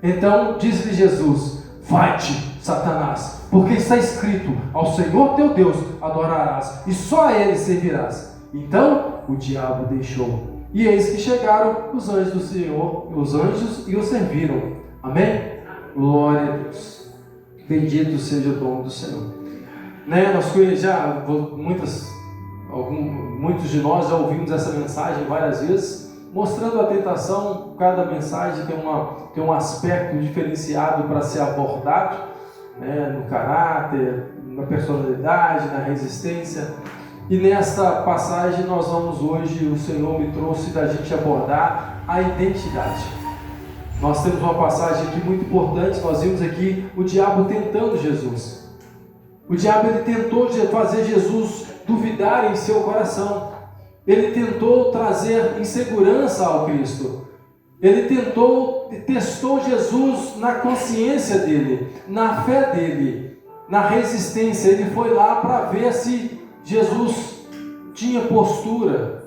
Então disse-lhe Jesus: vai-te, Satanás, porque está escrito: ao Senhor teu Deus adorarás, e só a Ele servirás. Então o diabo deixou. E eis que chegaram os anjos do Senhor, os anjos, e o serviram. Amém? Glória a Deus. Bendito seja o nome do Senhor. Nós já, muitos de nós já ouvimos essa mensagem várias vezes, mostrando a tentação. Cada mensagem tem um aspecto diferenciado para ser abordado, no caráter, na personalidade, na resistência. E nesta passagem nós vamos hoje, o Senhor me trouxe da gente abordar a identidade. Nós temos uma passagem aqui muito importante. Nós vimos aqui o diabo tentando Jesus. O diabo ele tentou fazer Jesus duvidar em seu coração. Ele tentou trazer insegurança ao Cristo. Ele testou Jesus na consciência dele, na fé dele, na resistência. Ele foi lá para ver se Jesus tinha postura.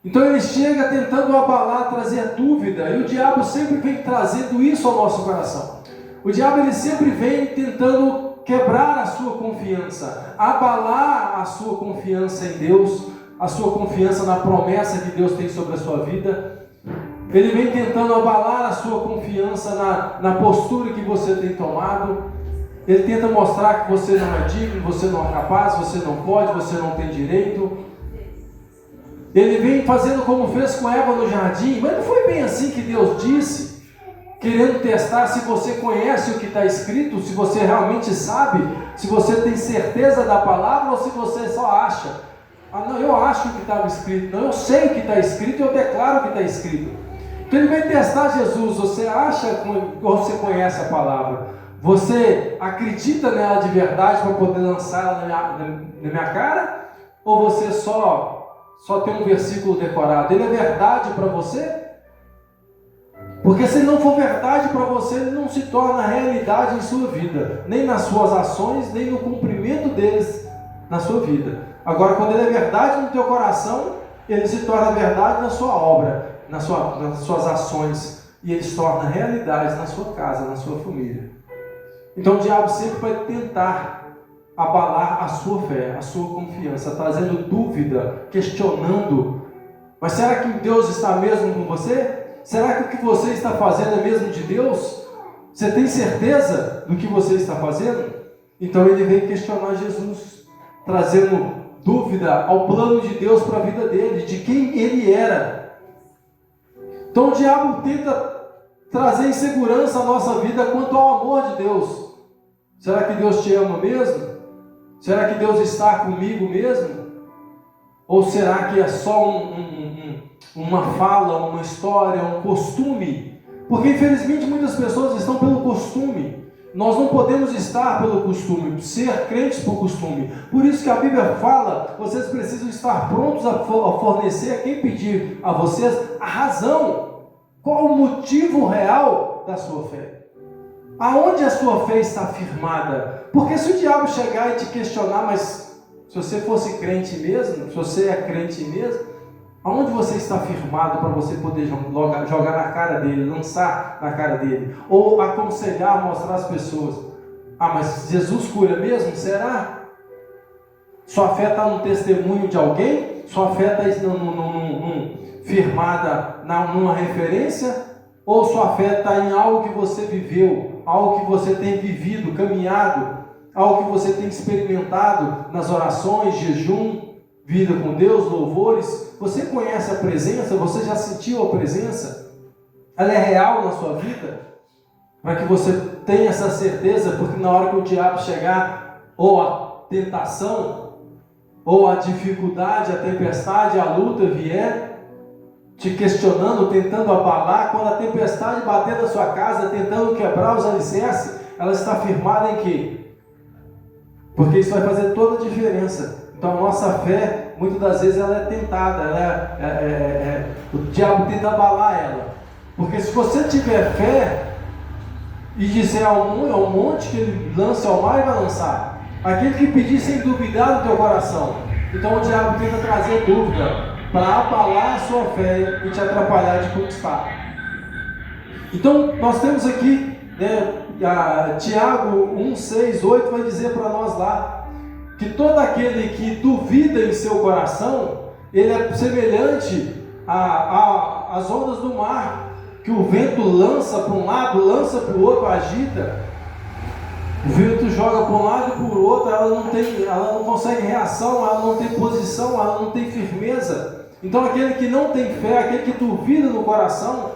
Então ele chega tentando abalar, trazer dúvida, e o diabo sempre vem trazendo isso ao nosso coração. O diabo ele sempre vem tentando quebrar a sua confiança, abalar a sua confiança em Deus, a sua confiança na promessa que Deus tem sobre a sua vida. Ele vem tentando abalar a sua confiança na postura que você tem tomado. Ele tenta mostrar que você não é digno, você não é capaz, você não pode, você não tem direito. Ele vem fazendo como fez com Eva no jardim, mas não foi bem assim que Deus disse, querendo testar se você conhece o que está escrito, se você realmente sabe, se você tem certeza da palavra ou se você só acha. Não, eu acho o que estava escrito, não, eu sei o que está escrito e eu declaro o que está escrito. Então ele vem testar Jesus. Você acha que você conhece a palavra? Você acredita nela de verdade para poder lançar ela na minha cara? Ou você só tem um versículo decorado? Ele é verdade para você? Porque se ele não for verdade para você, ele não se torna realidade em sua vida, nem nas suas ações, nem no cumprimento deles na sua vida. Agora, quando ele é verdade no teu coração, ele se torna verdade na sua obra, nas suas ações, e ele se torna realidade na sua casa, na sua família. Então o diabo sempre vai tentar abalar a sua fé, a sua confiança, trazendo dúvida, questionando. Mas será que Deus está mesmo com você? Será que o que você está fazendo é mesmo de Deus? Você tem certeza do que você está fazendo? Então ele vem questionar Jesus, trazendo dúvida ao plano de Deus para a vida dele, de quem ele era. Então o diabo tenta trazer insegurança à nossa vida quanto ao amor de Deus. Será que Deus te ama mesmo? Será que Deus está comigo mesmo? Ou será que é só uma fala, uma história, um costume? Porque infelizmente muitas pessoas estão pelo costume. Nós não podemos estar pelo costume, ser crentes por costume. Por isso que a Bíblia fala, vocês precisam estar prontos a fornecer a quem pedir a vocês a razão. Qual o motivo real da sua fé? Aonde a sua fé está firmada? Porque se o diabo chegar e te questionar, mas se você fosse crente mesmo, se você é crente mesmo, aonde você está firmado para você poder jogar na cara dele, lançar na cara dele? Ou aconselhar, mostrar às pessoas: mas Jesus cura mesmo? Será? Sua fé está no testemunho de alguém? Sua fé está firmada numa referência? Ou sua fé está em algo que você viveu, algo que você tem vivido, caminhado, algo que você tem experimentado nas orações, jejum, vida com Deus, louvores? Você conhece a presença? Você já sentiu a presença? Ela é real na sua vida? Para que você tenha essa certeza, porque na hora que o diabo chegar, ou a tentação, ou a dificuldade, a tempestade, a luta vier, te questionando, tentando abalar, quando a tempestade bater na sua casa, tentando quebrar os alicerces, ela está firmada em quê? Porque isso vai fazer toda a diferença. Então a nossa fé, muitas das vezes, ela é tentada, o diabo tenta abalar ela. Porque se você tiver fé e disser ao monte que ele lance ao mar, ele vai lançar. Aquele que pedir sem duvidar no teu coração. Então o diabo tenta trazer dúvida para abalar a sua fé e te atrapalhar de conquistar. Então, nós temos aqui, Tiago 1, 6, 8 vai dizer para nós lá, que todo aquele que duvida em seu coração, ele é semelhante às ondas do mar, que o vento lança para um lado, lança para o outro, agita. O vento joga para um lado e para o outro, ela não consegue reação, ela não tem posição, ela não tem firmeza. Então aquele que não tem fé, aquele que duvida no coração,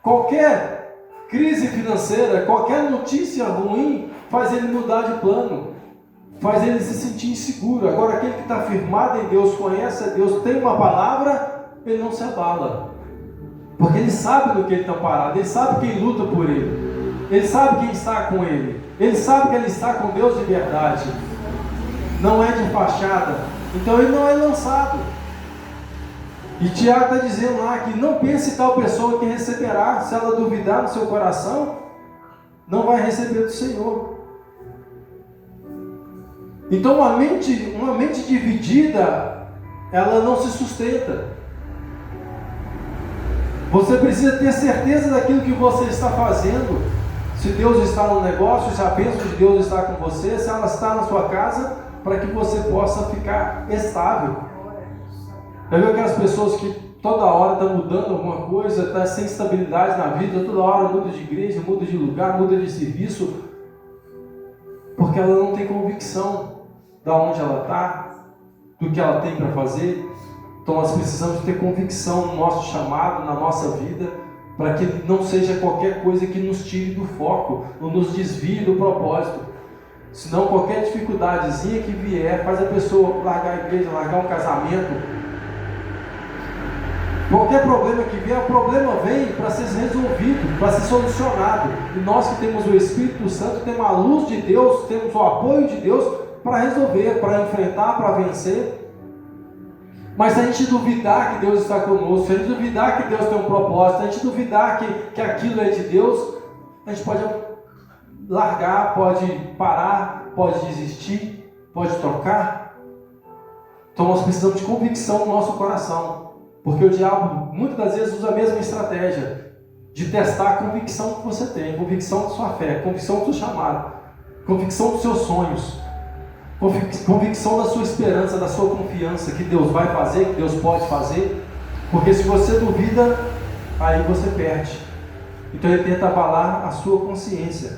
qualquer crise financeira, qualquer notícia ruim, faz ele mudar de plano, faz ele se sentir inseguro. Agora aquele que está firmado em Deus, conhece a Deus, tem uma palavra, ele não se abala, porque ele sabe no que ele está parado, ele sabe quem luta por ele sabe quem está com ele sabe que ele está com Deus de verdade, não é de fachada, então ele não é lançado. E Tiago está dizendo lá que não pense tal pessoa que receberá, se ela duvidar no seu coração, não vai receber do Senhor. Então uma mente dividida, ela não se sustenta. Você precisa ter certeza daquilo que você está fazendo. Se Deus está no negócio, se a bênção de Deus está com você, se ela está na sua casa, para que você possa ficar estável. Já viu aquelas pessoas que toda hora estão mudando alguma coisa, está sem estabilidade na vida, toda hora muda de igreja, muda de lugar, muda de serviço, porque ela não tem convicção de onde ela está, do que ela tem para fazer. Então nós precisamos ter convicção no nosso chamado, na nossa vida, para que não seja qualquer coisa que nos tire do foco, ou nos desvie do propósito. Senão qualquer dificuldadezinha que vier, faz a pessoa largar a igreja, largar um casamento. Qualquer problema que vier, o problema vem para ser resolvido, para ser solucionado. E nós que temos o Espírito Santo, temos a luz de Deus, temos o apoio de Deus para resolver, para enfrentar, para vencer. Mas se a gente duvidar que Deus está conosco, se a gente duvidar que Deus tem um propósito, se a gente duvidar que aquilo é de Deus, a gente pode largar, pode parar, pode desistir, pode trocar. Então nós precisamos de convicção no nosso coração. Porque o diabo muitas das vezes usa a mesma estratégia de testar a convicção que você tem, convicção da sua fé, convicção do seu chamado, convicção dos seus sonhos, convicção da sua esperança, da sua confiança que Deus vai fazer, que Deus pode fazer. Porque se você duvida, aí você perde. Então ele tenta abalar a sua consciência.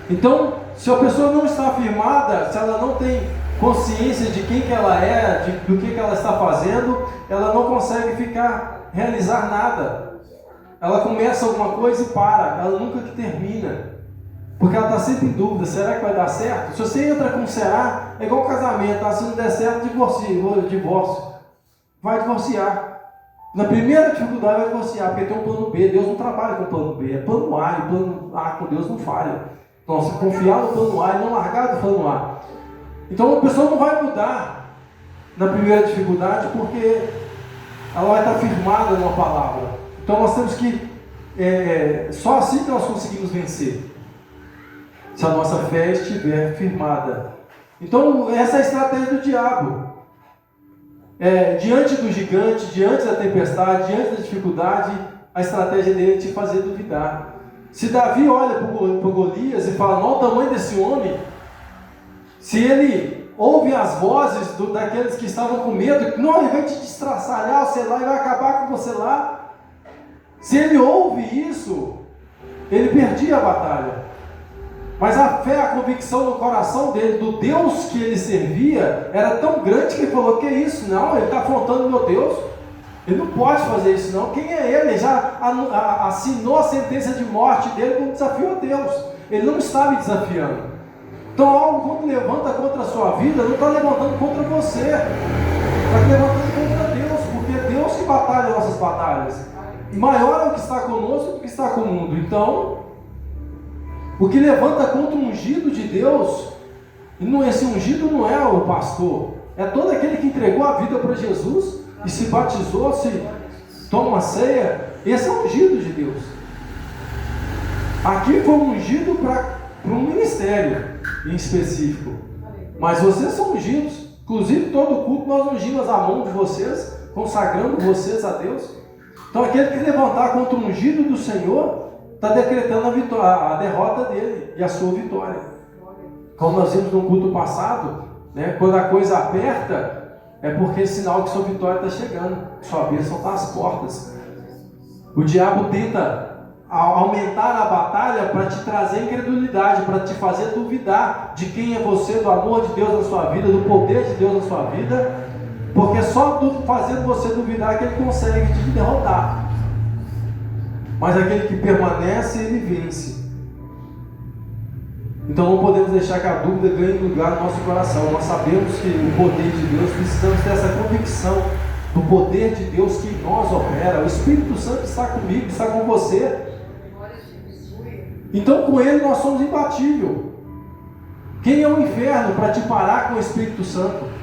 Então, se a pessoa não está afirmada, se ela não tem consciência de quem que ela é, do que ela está fazendo, ela não consegue realizar nada. Ela começa alguma coisa e para, ela nunca que termina, porque ela está sempre em dúvida, será que vai dar certo? Se você entra com será, é igual casamento, se não der certo, divórcio, vai divorciar. Na primeira dificuldade vai divorciar, porque tem um plano B. Deus não trabalha com plano B, é plano A, e plano A com Deus não falha. Então, se confiar no plano A e não largar do plano A, então a pessoa não vai mudar na primeira dificuldade, porque ela vai estar firmada numa palavra. Então nós temos que, só assim que nós conseguimos vencer, se a nossa fé estiver firmada. Então essa é a estratégia do diabo. Diante do gigante, diante da tempestade, diante da dificuldade, a estratégia dele é te fazer duvidar. Se Davi olha para o Golias e fala, não, o tamanho desse homem, se ele ouve as vozes daqueles que estavam com medo, não, ele vai te destraçalhar você lá e vai acabar com você lá. Se ele ouve isso, ele perdia a batalha. Mas a fé, a convicção no coração dele, do Deus que ele servia, era tão grande que ele falou, que isso? Não, ele está afrontando meu Deus. Ele não pode fazer isso não. Quem é ele? Ele já assinou a sentença de morte dele como desafio a Deus. Ele não está me desafiando. Então algo quando levanta contra a sua vida, não está levantando contra você, está levantando contra Deus, porque é Deus que batalha nossas batalhas. E maior é o que está conosco do que está com o mundo. Então, o que levanta contra o ungido de Deus, esse ungido não é o pastor, é todo aquele que entregou a vida para Jesus e se batizou, se toma a ceia. Esse é o ungido de Deus. Aqui foi ungido para um ministério em específico, mas vocês são ungidos. Inclusive todo culto nós ungimos a mão de vocês, consagrando vocês a Deus. Então aquele que levantar contra o ungido do Senhor, está decretando a derrota dele e a sua vitória. Como nós vimos no culto passado, né, quando a coisa aperta, é porque é sinal que sua vitória está chegando, sua bênção está às portas. O diabo tenta aumentar a batalha para te trazer incredulidade, para te fazer duvidar de quem é você, do amor de Deus na sua vida, do poder de Deus na sua vida, porque só fazendo você duvidar que ele consegue te derrotar. Mas aquele que permanece, ele vence. Então não podemos deixar que a dúvida ganhe lugar no nosso coração. Nós sabemos que o poder de Deus, precisamos ter essa convicção do poder de Deus que em nós opera. O Espírito Santo está comigo, está com você. Então com ele nós somos imbatíveis. Quem é o inferno para te parar com o Espírito Santo?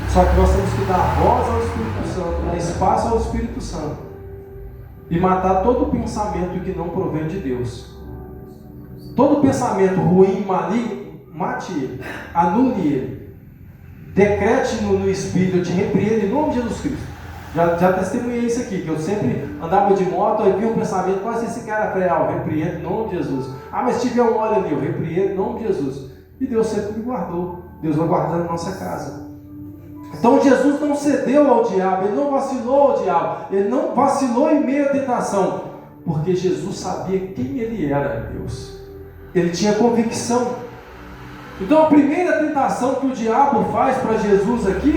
Só que nós temos que dar voz ao Espírito Santo, dar espaço ao Espírito Santo e matar todo pensamento que não provém de Deus. Todo pensamento ruim, maligno, mate ele, anule ele, decrete no Espírito, eu te repreendo em nome de Jesus Cristo. Já testemunhei isso aqui, que eu sempre andava de moto, aí vi um pensamento, quase esse cara é real, eu repreendo em nome de Jesus. Ah, mas se tiver um óleo ali, eu repreendo em nome de Jesus. E Deus sempre me guardou, Deus vai guardar na nossa casa. Então Jesus não cedeu ao diabo, ele não vacilou ao diabo, ele não vacilou em meio à tentação, porque Jesus sabia quem ele era, Deus. Ele tinha convicção. Então a primeira tentação que o diabo faz para Jesus aqui,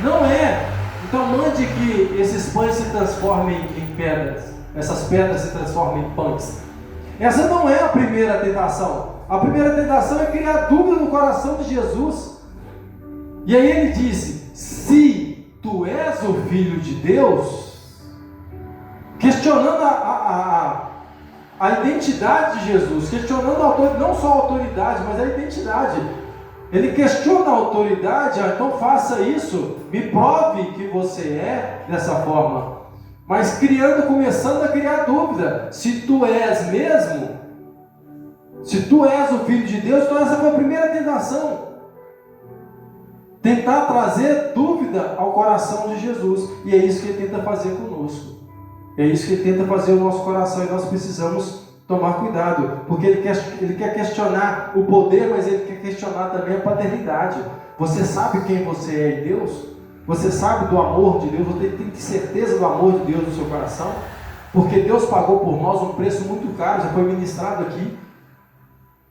não é, então mande que esses pães se transformem em pedras, essas pedras se transformem em pães. Essa não é a primeira tentação. A primeira tentação é criar dúvida no coração de Jesus. E aí ele disse: se tu és o Filho de Deus, questionando a identidade de Jesus, questionando a autoridade, não só a autoridade, mas a identidade. Ele questiona a autoridade, então faça isso, me prove que você é dessa forma. Mas começando a criar dúvida, se tu és mesmo, se tu és o Filho de Deus, então essa foi a primeira tentação. Tentar trazer dúvida ao coração de Jesus. E é isso que ele tenta fazer conosco. É isso que ele tenta fazer no nosso coração. E nós precisamos tomar cuidado. Porque ele quer questionar o poder, mas ele quer questionar também a paternidade. Você sabe quem você é em Deus? Você sabe do amor de Deus? Você tem certeza do amor de Deus no seu coração? Porque Deus pagou por nós um preço muito caro. Já foi ministrado aqui.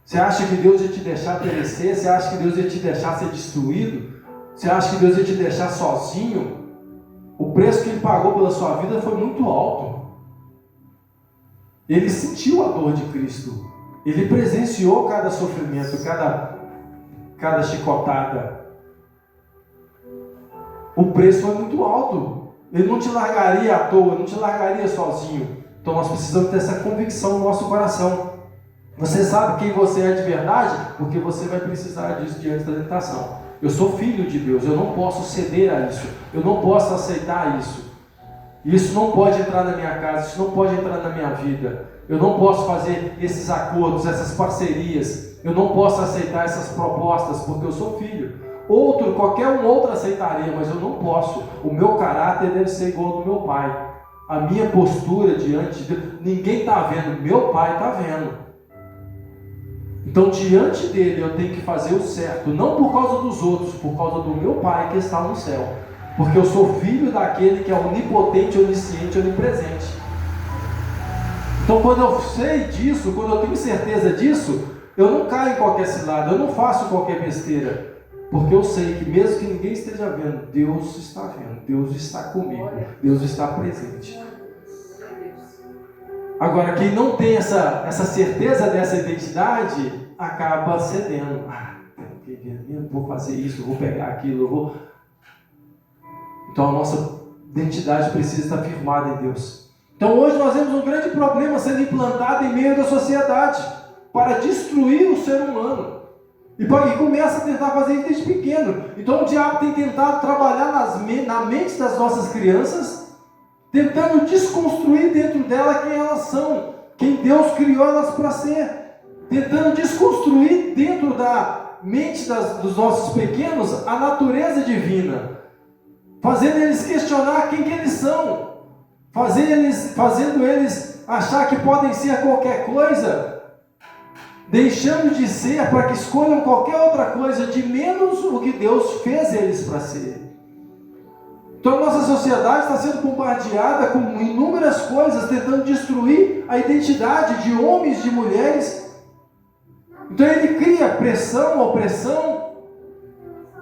Você acha que Deus ia te deixar perecer? Você acha que Deus ia te deixar ser destruído? Você acha que Deus ia te deixar sozinho? O preço que Ele pagou pela sua vida foi muito alto. Ele sentiu a dor de Cristo. Ele presenciou cada sofrimento, cada chicotada. O preço foi muito alto. Ele não te largaria à toa, não te largaria sozinho. Então nós precisamos ter essa convicção no nosso coração. Você sabe quem você é de verdade? Porque você vai precisar disso diante da tentação. Eu sou filho de Deus, eu não posso ceder a isso, eu não posso aceitar isso. Isso não pode entrar na minha casa, isso não pode entrar na minha vida. Eu não posso fazer esses acordos, essas parcerias, eu não posso aceitar essas propostas, porque eu sou filho. Qualquer um outro aceitaria, mas eu não posso. O meu caráter deve ser igual ao do meu pai. A minha postura diante de Deus, ninguém está vendo, meu pai está vendo. Então, diante dele, eu tenho que fazer o certo, não por causa dos outros, por causa do meu Pai que está no céu. Porque eu sou filho daquele que é onipotente, onisciente, onipresente. Então, quando eu sei disso, quando eu tenho certeza disso, eu não caio em qualquer cilada, eu não faço qualquer besteira. Porque eu sei que mesmo que ninguém esteja vendo, Deus está vendo, Deus está comigo, Deus está presente. Agora, quem não tem essa certeza dessa identidade, acaba cedendo. Eu vou fazer isso, eu vou pegar aquilo, eu vou... Então a nossa identidade precisa estar firmada em Deus. Então hoje nós vemos um grande problema sendo implantado em meio da sociedade para destruir o ser humano. E começa a tentar fazer isso desde pequeno. Então o diabo tem tentado trabalhar na mente das nossas crianças, tentando desconstruir dentro dela quem elas são, quem Deus criou elas para ser, tentando desconstruir dentro da mente dos nossos pequenos a natureza divina, fazendo eles questionar quem que eles são, fazendo eles achar que podem ser qualquer coisa, deixando de ser para que escolham qualquer outra coisa, de menos o que Deus fez eles para ser. Então a nossa sociedade está sendo bombardeada com inúmeras coisas, tentando destruir a identidade de homens, de mulheres. Então ele cria pressão, opressão,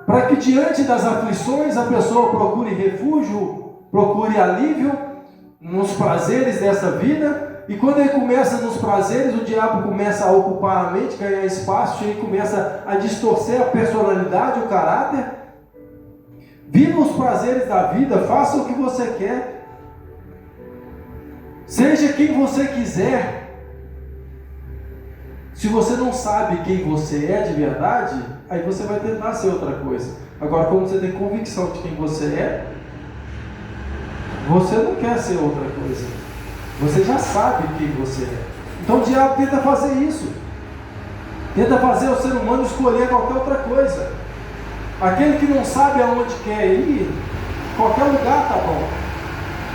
para que diante das aflições a pessoa procure refúgio, procure alívio nos prazeres dessa vida. E quando ele começa nos prazeres, o diabo começa a ocupar a mente, ganhar espaço, e ele começa a distorcer a personalidade, o caráter. Viva os prazeres da vida, faça o que você quer, seja quem você quiser. Se você não sabe quem você é de verdade, aí você vai tentar ser outra coisa. Agora, quando você tem convicção de quem você é, você não quer ser outra coisa. Você já sabe quem você é. Então o diabo tenta fazer isso. Tenta fazer o ser humano escolher qualquer outra coisa. Aquele que não sabe aonde quer ir, qualquer lugar tá bom.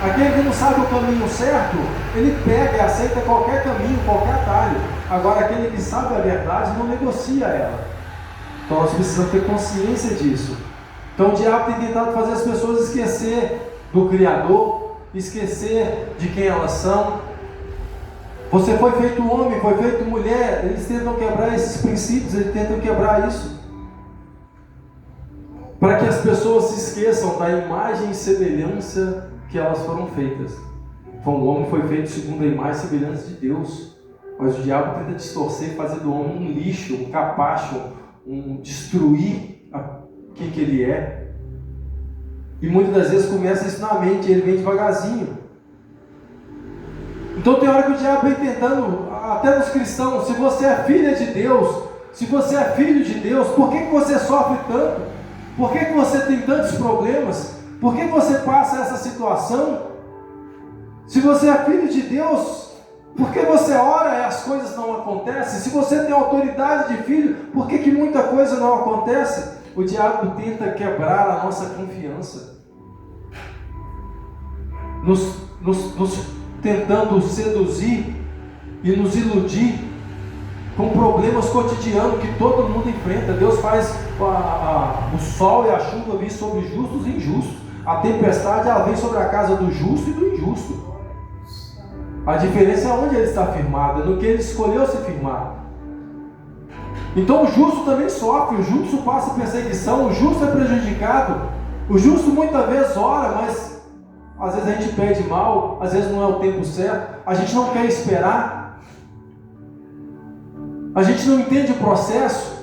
Aquele que não sabe o caminho certo, ele pega e aceita qualquer caminho, qualquer atalho. Agora, aquele que sabe a verdade não negocia ela. Então nós precisamos ter consciência disso. Então o diabo tem tentado fazer as pessoas esquecer do Criador, esquecer de quem elas são. Você foi feito homem, foi feito mulher. Eles tentam quebrar esses princípios, eles tentam quebrar isso, para que as pessoas se esqueçam da imagem e semelhança que elas foram feitas. O homem foi feito segundo a imagem e semelhança de Deus. Mas o diabo tenta distorcer e fazer do homem um lixo, um capacho, destruir quem que ele é. E muitas das vezes começa isso na mente, ele vem devagarzinho. Então tem hora que o diabo vem tentando, até nos cristãos, se você é filha de Deus, se você é filho de Deus, por que você sofre tanto? Por que você tem tantos problemas? Por que você passa essa situação? Se você é filho de Deus, por que você ora e as coisas não acontecem? Se você tem autoridade de filho, por que muita coisa não acontece? O diabo tenta quebrar a nossa confiança, nos tentando seduzir e nos iludir com problemas cotidianos que todo mundo enfrenta. Deus faz o sol e a chuva vir sobre justos e injustos. A tempestade ela vem sobre a casa do justo e do injusto. A diferença é onde ele está firmado, é no que ele escolheu se firmar. Então o justo também sofre, o justo passa perseguição, o justo é prejudicado. O justo muitas vezes ora, mas às vezes a gente pede mal, às vezes não é o tempo certo, a gente não quer esperar, a gente não entende o processo.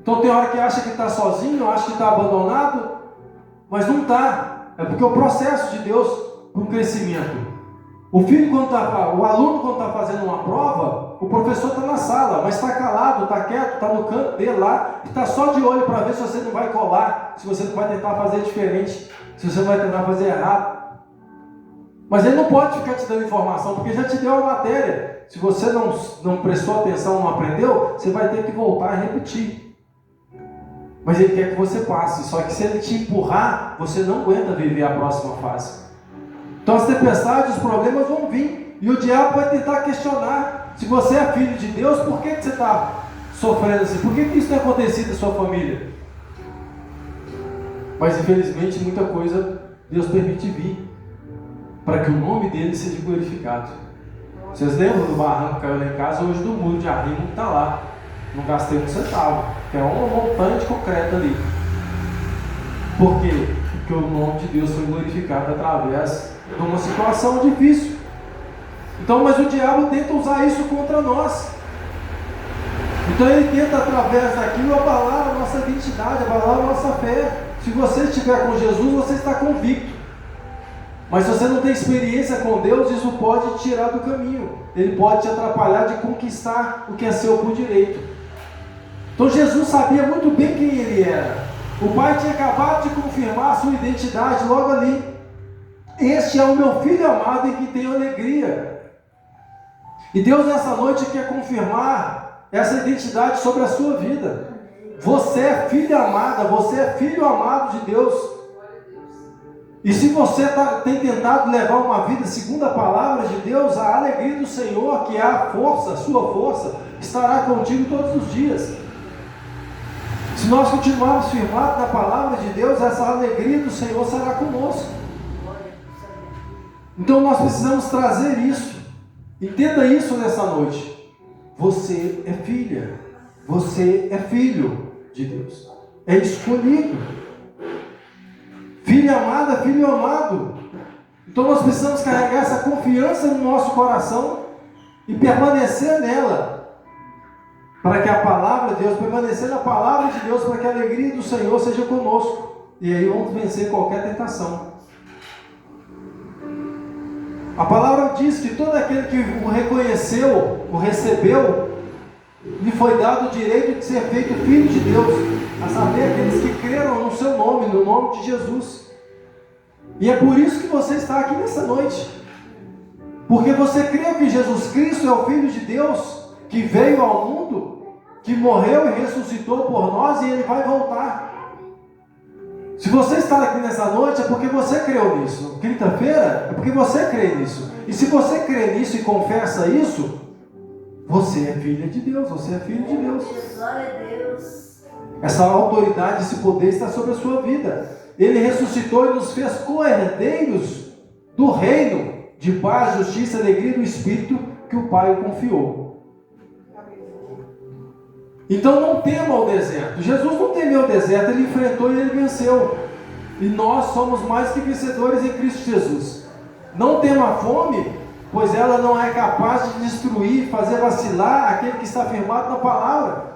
Então tem hora que acha que está sozinho, acha que está abandonado, mas não está. É porque o processo de Deus para o crescimento. O aluno quando está fazendo uma prova, o professor está na sala, mas está calado, está quieto, está no canto dele lá, está só de olho para ver se você não vai colar, se você não vai tentar fazer diferente, se você não vai tentar fazer errado. Mas ele não pode ficar te dando informação, porque já te deu a matéria. Se você não prestou atenção, não aprendeu, você vai ter que voltar e repetir. Mas ele quer que você passe, só que se ele te empurrar, você não aguenta viver a próxima fase. Então as tempestades, os problemas vão vir, e o diabo vai tentar questionar. Se você é filho de Deus, por que você está sofrendo assim? Por que isso tem acontecido na sua família? Mas infelizmente muita coisa Deus permite vir, para que o nome dele seja glorificado. Vocês lembram do barranco que caiu lá em casa? Hoje do muro de arrimo que está lá. Não gastei um centavo, que é uma montanha de concreto ali. Por quê? Porque o nome de Deus foi glorificado através de uma situação difícil. Então, mas o diabo tenta usar isso contra nós. Então ele tenta, através daquilo, abalar a nossa identidade, abalar a nossa fé. Se você estiver com Jesus, você está convicto. Mas se você não tem experiência com Deus, isso pode te tirar do caminho. Ele pode te atrapalhar de conquistar o que é seu por direito. Então Jesus sabia muito bem quem ele era. O Pai tinha acabado de confirmar a sua identidade logo ali. Este é o meu filho amado em que tenho alegria. E Deus nessa noite quer confirmar essa identidade sobre a sua vida. Você é filha amada, você é filho amado de Deus. E se você tem tentado levar uma vida segundo a palavra de Deus, a alegria do Senhor, que é a força, a sua força, estará contigo todos os dias. Se nós continuarmos firmados na palavra de Deus, essa alegria do Senhor será conosco. Então nós precisamos trazer isso. Entenda isso nessa noite. Você é filha, você é filho de Deus, é escolhido, filha amada, filho amado. Então nós precisamos carregar essa confiança no nosso coração e permanecer nela, para que a palavra de Deus, permanecer na palavra de Deus, para que a alegria do Senhor seja conosco, e aí vamos vencer qualquer tentação. A palavra diz que todo aquele que o reconheceu, o recebeu, lhe foi dado o direito de ser feito filho de Deus, a saber, aqueles que creram no seu nome, no nome de Jesus. E é por isso que você está aqui nessa noite, porque você creu que Jesus Cristo é o Filho de Deus, que veio ao mundo, que morreu e ressuscitou por nós, e Ele vai voltar. Se você está aqui nessa noite, é porque você creu nisso. Quinta-feira, é porque você crê nisso. E se você crê nisso e confessa isso, você é filha de Deus, você é filho de Deus. Glória a Deus. Essa autoridade, esse poder está sobre a sua vida. Ele ressuscitou e nos fez co-herdeiros do reino de paz, justiça e alegria do Espírito que o Pai confiou. Então não tema o deserto. Jesus não temeu o deserto, Ele enfrentou e Ele venceu. E nós somos mais que vencedores em Cristo Jesus. Não tema a fome, pois ela não é capaz de destruir, fazer vacilar aquele que está firmado na palavra.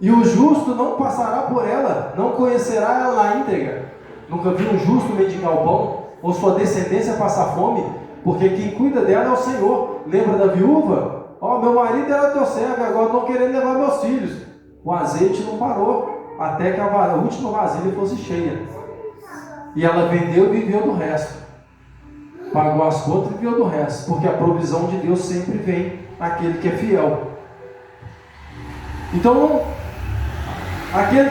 E o justo não passará por ela, não conhecerá ela na íntegra. Nunca vi um justo mendigar o pão, ou sua descendência passar fome, porque quem cuida dela é o Senhor. Lembra da viúva? Meu marido era teu servo, agora estão querendo levar meus filhos. O azeite não parou, até que a última vasilha fosse cheia. E ela vendeu e viveu do resto. Pagou as contas e viveu do resto, porque a provisão de Deus sempre vem àquele que é fiel. Então, aquele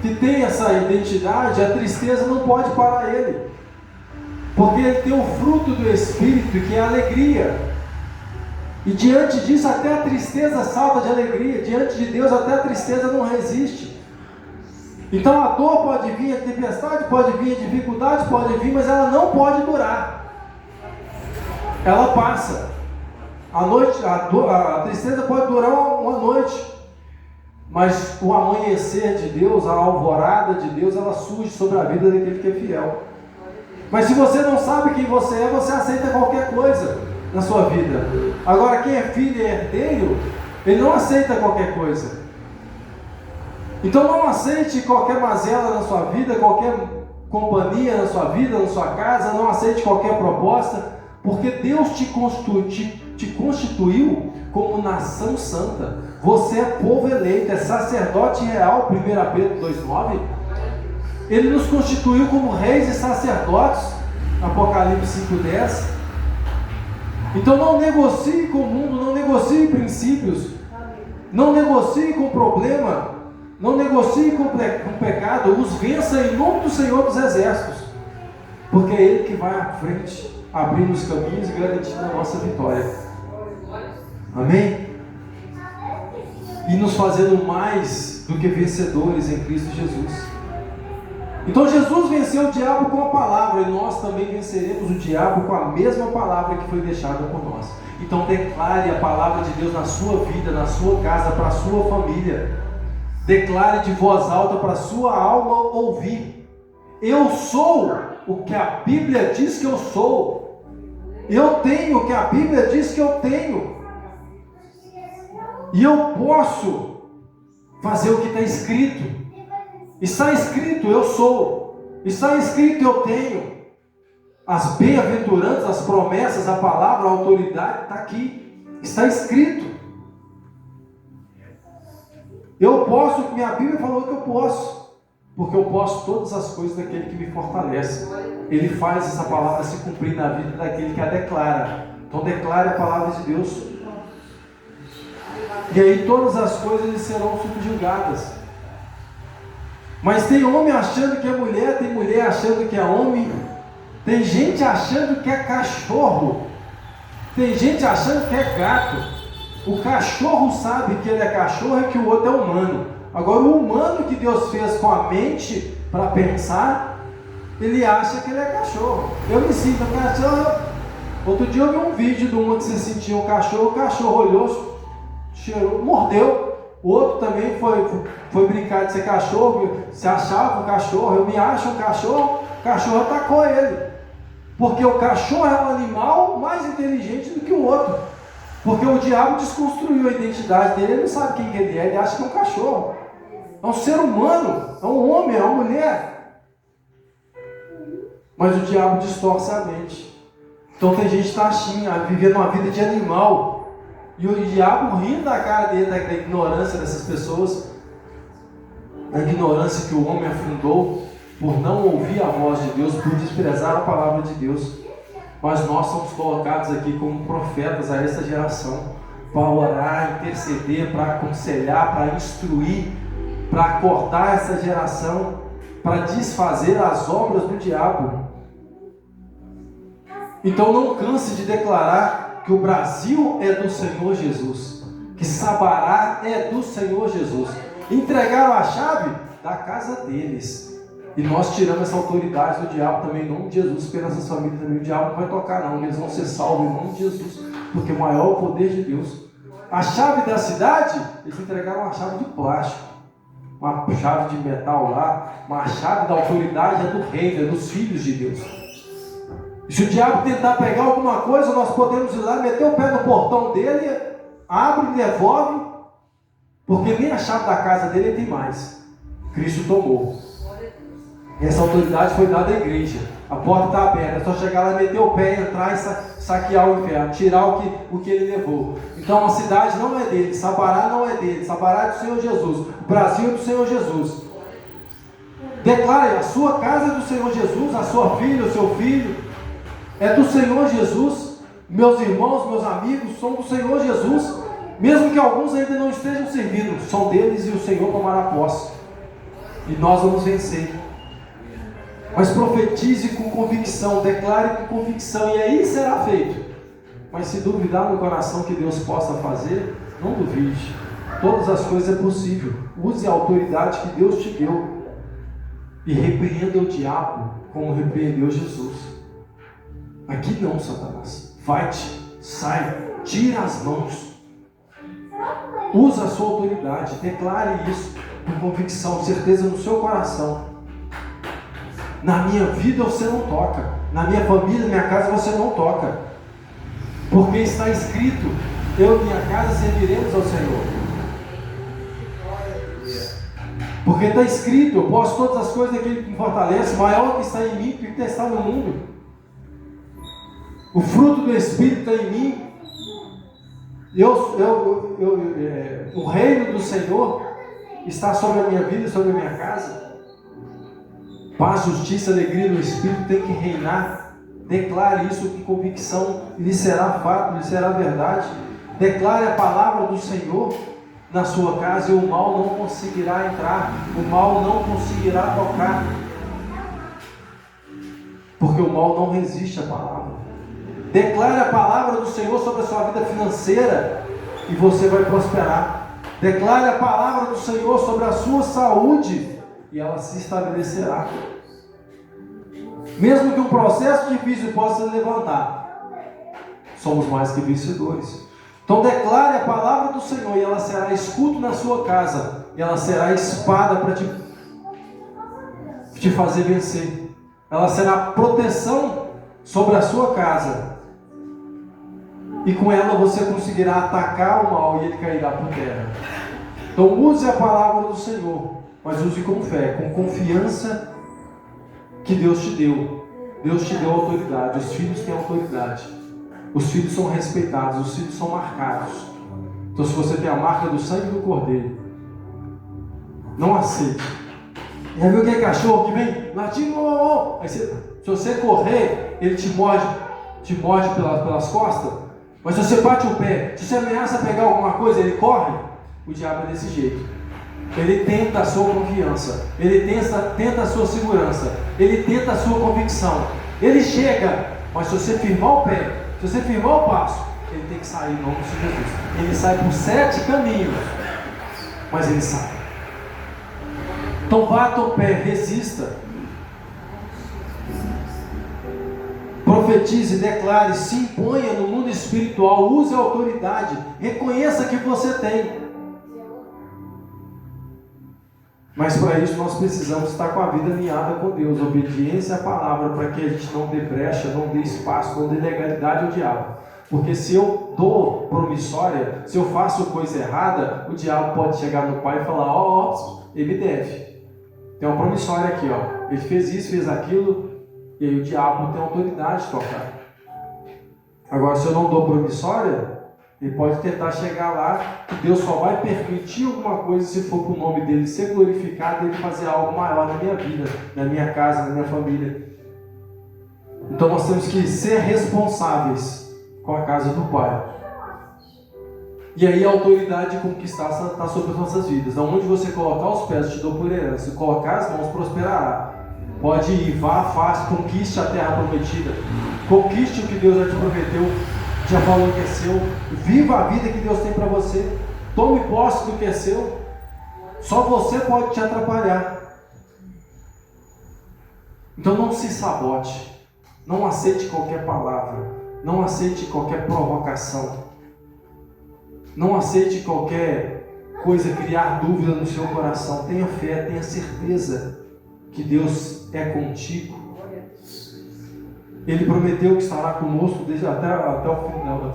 que tem essa identidade, a tristeza não pode parar ele, porque ele tem o fruto do Espírito, que é a alegria. E diante disso, até a tristeza salta de alegria. Diante de Deus, até a tristeza não resiste. Então a dor pode vir, a tempestade pode vir, a dificuldade pode vir, mas ela não pode durar. Ela passa. A tristeza pode durar uma noite, mas o amanhecer de Deus, a alvorada de Deus, ela surge sobre a vida daquele que é fiel. Mas se você não sabe quem você é, você aceita qualquer coisa na sua vida. Agora, quem é filho e herdeiro, ele não aceita qualquer coisa. Então não aceite qualquer mazela na sua vida, qualquer companhia na sua vida, na sua casa, não aceite qualquer proposta, porque Deus te constituiu como nação santa. Você é povo eleito, é sacerdote real, 1 Pedro 2,9. Ele nos constituiu como reis e sacerdotes, Apocalipse 5,10. Então não negocie com o mundo, não negocie princípios, não negocie com problema, não negocie com pecado, os vença em nome do Senhor dos Exércitos, porque é Ele que vai à frente, abrindo os caminhos e garantindo a nossa vitória. Amém? E nos fazendo mais do que vencedores em Cristo Jesus. Então Jesus venceu o diabo com a palavra, e nós também venceremos o diabo com a mesma palavra que foi deixada por nós. Então declare a palavra de Deus na sua vida, na sua casa, para a sua família. Declare de voz alta para a sua alma ouvir. Eu sou o que a Bíblia diz que eu sou. Eu tenho o que a Bíblia diz que eu tenho. E eu posso fazer o que está escrito. Está escrito, eu sou. Está escrito, eu tenho. As bem-aventuranças, as promessas, a palavra, a autoridade está aqui. Está escrito. Eu posso, o que minha Bíblia falou que eu posso. Porque eu posso todas as coisas daquele que me fortalece. Ele faz essa palavra se cumprir na vida daquele que a declara. Então declare a palavra de Deus. E aí todas as coisas serão subjugadas. Mas tem homem achando que é mulher, tem mulher achando que é homem, Tem gente achando que é cachorro. Tem gente achando que é gato. O cachorro sabe que ele é cachorro e que o outro é humano. Agora, o humano que Deus fez com a mente para pensar, ele acha que ele é cachorro. Eu me sinto um cachorro. Outro dia eu vi um vídeo de uma que se sentia um cachorro. O cachorro olhou, cheirou, mordeu. O outro também foi brincar de ser cachorro, se achava um cachorro. Eu me acho um cachorro. O cachorro atacou ele. Porque o cachorro é um animal mais inteligente do que o outro. Porque o diabo desconstruiu a identidade dele. Ele não sabe quem que ele é, ele acha que é um cachorro. É um ser humano, é um homem, é uma mulher. Mas o diabo distorce a mente. Então tem gente que está assim, vivendo uma vida de animal. E o diabo rindo da cara dele, da ignorância dessas pessoas. Da ignorância que o homem afundou por não ouvir a voz de Deus, por desprezar a palavra de Deus. Mas nós somos colocados aqui como profetas a essa geração, para orar, interceder, para aconselhar, para instruir, para acordar essa geração, para desfazer as obras do diabo. Então não canse de declarar que o Brasil é do Senhor Jesus, que Sabará é do Senhor Jesus. Entregaram a chave da casa deles. E nós tiramos essa autoridade do diabo também em nome de Jesus, porque nessas famílias também o diabo não vai tocar não, eles vão ser salvos em nome de Jesus, porque maior é o poder de Deus. A chave da cidade, eles entregaram uma chave de plástico, uma chave de metal lá, uma chave da autoridade é do reino, é dos filhos de Deus. E se o diabo tentar pegar alguma coisa, nós podemos ir lá, meter o pé no portão dele, abre e devolve, porque nem a chave da casa dele ele tem mais. Cristo tomou. Essa autoridade foi dada à igreja. A porta está aberta, é só chegar lá, meter o pé, entrar e saquear o inferno, tirar o que ele levou. Então a cidade não é dele, Sabará não é dele, Sabará é do Senhor Jesus, o Brasil é do Senhor Jesus. Declare, a sua casa é do Senhor Jesus, a sua filha, o seu filho é do Senhor Jesus. Meus irmãos, meus amigos são do Senhor Jesus, mesmo que alguns ainda não estejam servindo, são deles e o Senhor tomará posse. E nós vamos vencer. Mas profetize com convicção, declare com convicção, e aí será feito. Mas se duvidar no coração que Deus possa fazer, não duvide. Todas as coisas é possível. Use a autoridade que Deus te deu. E repreenda o diabo como repreendeu Jesus. Aqui não, Satanás. Vai-te, sai, tira as mãos. Usa a sua autoridade, declare isso com convicção, certeza no seu coração. Na minha vida você não toca. Na minha família, na minha casa você não toca. Porque está escrito, eu e minha casa serviremos ao Senhor. Porque está escrito, eu posso todas as coisas daquele que me fortalece, maior que está em mim que está no mundo. O fruto do Espírito está em mim. O reino do Senhor está sobre a minha vida e sobre a minha casa. Paz, justiça, alegria no Espírito tem que reinar. Declare isso com convicção, lhe será fato, lhe será verdade. Declare a palavra do Senhor na sua casa e o mal não conseguirá entrar, o mal não conseguirá tocar, porque o mal não resiste à palavra. Declare a palavra do Senhor sobre a sua vida financeira e você vai prosperar. Declare a palavra do Senhor sobre a sua saúde e ela se estabelecerá. Mesmo que um processo difícil possa levantar, somos mais que vencedores. Então declare a palavra do Senhor e ela será escudo na sua casa, e ela será espada para te fazer vencer. Ela será proteção sobre a sua casa, e com ela você conseguirá atacar o mal e ele cairá por terra. Então use a palavra do Senhor, mas use com fé, com confiança que Deus te deu. Deus te deu autoridade. Os filhos têm autoridade. Os filhos são respeitados. Os filhos são marcados. Então se você tem a marca do sangue do Cordeiro, não aceite. Já viu aquele cachorro que vem latindo? Aí se você correr, ele te morde pelas costas. Mas se você bate o pé, se você ameaça pegar alguma coisa, ele corre. O diabo é desse jeito. Ele tenta a sua confiança, ele tenta a sua segurança, ele tenta a sua convicção. Ele chega, mas se você firmar o pé, se você firmar o passo, ele tem que sair em nome de Jesus. Ele sai por 7 caminhos, mas ele sai. Então bata o pé, resista. Profetize, declare, se imponha no mundo espiritual, use a autoridade, reconheça que você tem. Mas para isso nós precisamos estar com a vida alinhada com Deus, obediência à palavra, para que a gente não dê brecha, não dê espaço, não dê legalidade ao diabo. Porque se eu dou promissória, se eu faço coisa errada, o diabo pode chegar no pai e falar: ó, ele me deve. Tem uma promissória aqui, ó. Ele fez isso, fez aquilo, e aí o diabo tem autoridade de tocar. Agora, se eu não dou promissória, ele pode tentar chegar lá, que Deus só vai permitir alguma coisa se for para o nome dele ser glorificado e ele fazer algo maior na minha vida, na minha casa, na minha família. Então nós temos que ser responsáveis com a casa do Pai. E aí a autoridade de conquistar está sobre as nossas vidas. Onde você colocar os pés, eu te dou por herança. Se colocar as mãos, prosperará. Pode ir, vá, faça, conquiste a terra prometida. Conquiste o que Deus já te prometeu, já falou que é seu. Viva a vida que Deus tem para você. Tome posse do que é seu. Só você pode te atrapalhar. Então não se sabote. Não aceite qualquer palavra. Não aceite qualquer provocação. Não aceite qualquer coisa criar dúvida no seu coração. Tenha fé, tenha certeza que Deus é contigo. Ele prometeu que estará conosco até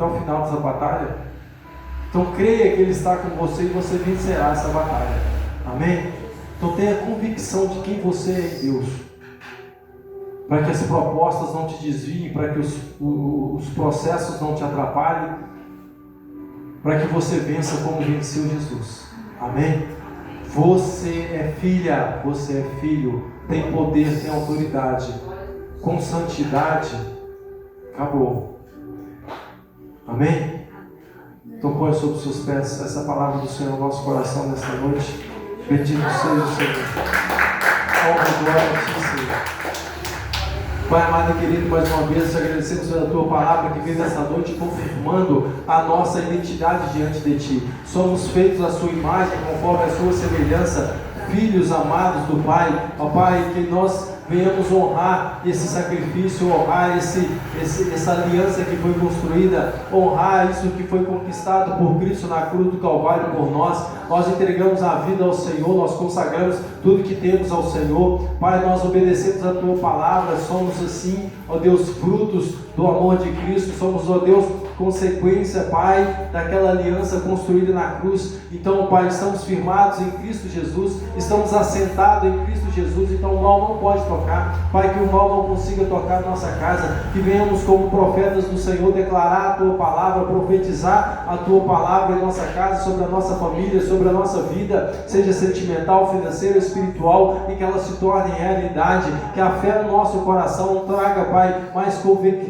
o final dessa batalha. Então creia que Ele está com você e você vencerá essa batalha. Amém? Então tenha convicção de quem você é em Deus, para que as propostas não te desviem, para que os processos não te atrapalhem, para que você vença como venceu Jesus. Amém? Você é filha, você é filho, tem poder, tem autoridade, com santidade, acabou. Amém? Então põe sobre os seus pés essa palavra do Senhor no nosso coração nesta noite. Bendito seja o Senhor. Honra e glória a ti, Senhor. Pai amado e querido, mais uma vez te agradecemos pela tua palavra que veio nessa noite confirmando a nossa identidade diante de ti. Somos feitos à sua imagem, conforme a sua semelhança, filhos amados do Pai. Ó Pai, que nós venhamos honrar esse sacrifício, honrar essa aliança que foi construída, honrar isso que foi conquistado por Cristo na cruz do Calvário por nós. Nós entregamos a vida ao Senhor, nós consagramos tudo que temos ao Senhor. Pai, nós obedecemos a tua palavra, somos assim, ó Deus, frutos do amor de Cristo, somos, ó Deus, consequência, Pai, daquela aliança construída na cruz. Então, Pai, estamos firmados em Cristo Jesus, estamos assentados em Cristo Jesus, então o mal não pode tocar. Pai, que o mal não consiga tocar nossa casa, que venhamos como profetas do Senhor declarar a tua palavra, profetizar a tua palavra em nossa casa, sobre a nossa família, sobre a nossa vida, seja sentimental, financeira, espiritual, e que ela se torne realidade, que a fé no nosso coração traga, Pai, mais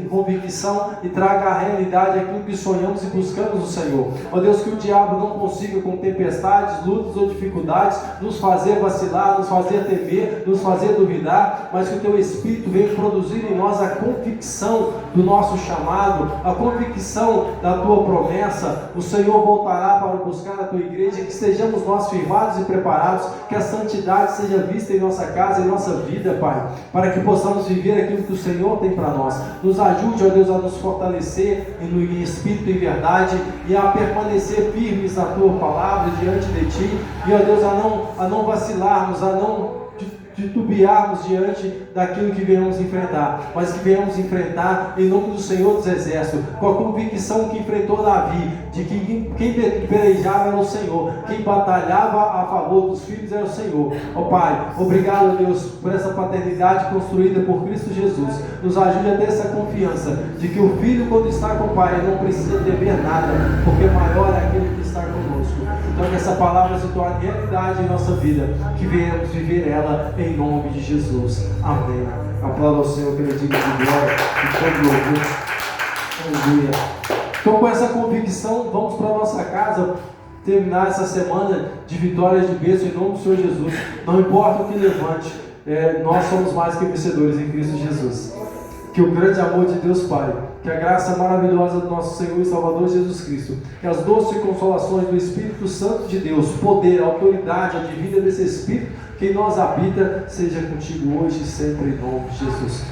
convicção e traga a realidade aquilo que sonhamos e buscamos no Senhor. Ó Deus, que o diabo não consiga com tempestades, lutas ou dificuldades nos fazer vacilar, nos fazer temer, nos fazer duvidar, mas que o teu Espírito venha produzir em nós a convicção do nosso chamado, a convicção da tua promessa. O Senhor voltará para buscar a tua igreja, que estejamos nós firmados e preparados, que a santidade seja vista em nossa casa, em nossa vida, Pai, para que possamos viver aquilo que o Senhor tem para nós. Nos ajude, ó Deus, a nos fortalecer em espírito e verdade, e a permanecer firmes na tua palavra diante de ti, e ó Deus, a não vacilarmos, a não titubearmos diante daquilo que venhamos enfrentar, mas que venhamos enfrentar em nome do Senhor dos Exércitos, com a convicção que enfrentou Davi, de que quem pelejava era o Senhor, quem batalhava a favor dos filhos era o Senhor. Ó Pai, obrigado, Deus, por essa paternidade construída por Cristo Jesus. Nos ajude a ter essa confiança de que o filho, quando está com o Pai, não precisa temer nada, porque maior é aquele que está conosco. Então que essa palavra se torne realidade em nossa vida, que venhamos viver ela em nome de Jesus. Amém. Aplauda ao Senhor que Ele é digno de glória e todo louvor. Aleluia. Então, com essa convicção, vamos para a nossa casa terminar essa semana de vitórias de bênção em nome do Senhor Jesus. Não importa o que levante, nós somos mais que vencedores em Cristo Jesus. que o grande amor de Deus Pai, que a graça maravilhosa do nosso Senhor e Salvador Jesus Cristo, que as doces consolações do Espírito Santo de Deus, poder, autoridade, a divina desse Espírito que em nós habita, seja contigo hoje e sempre, em nome de Jesus.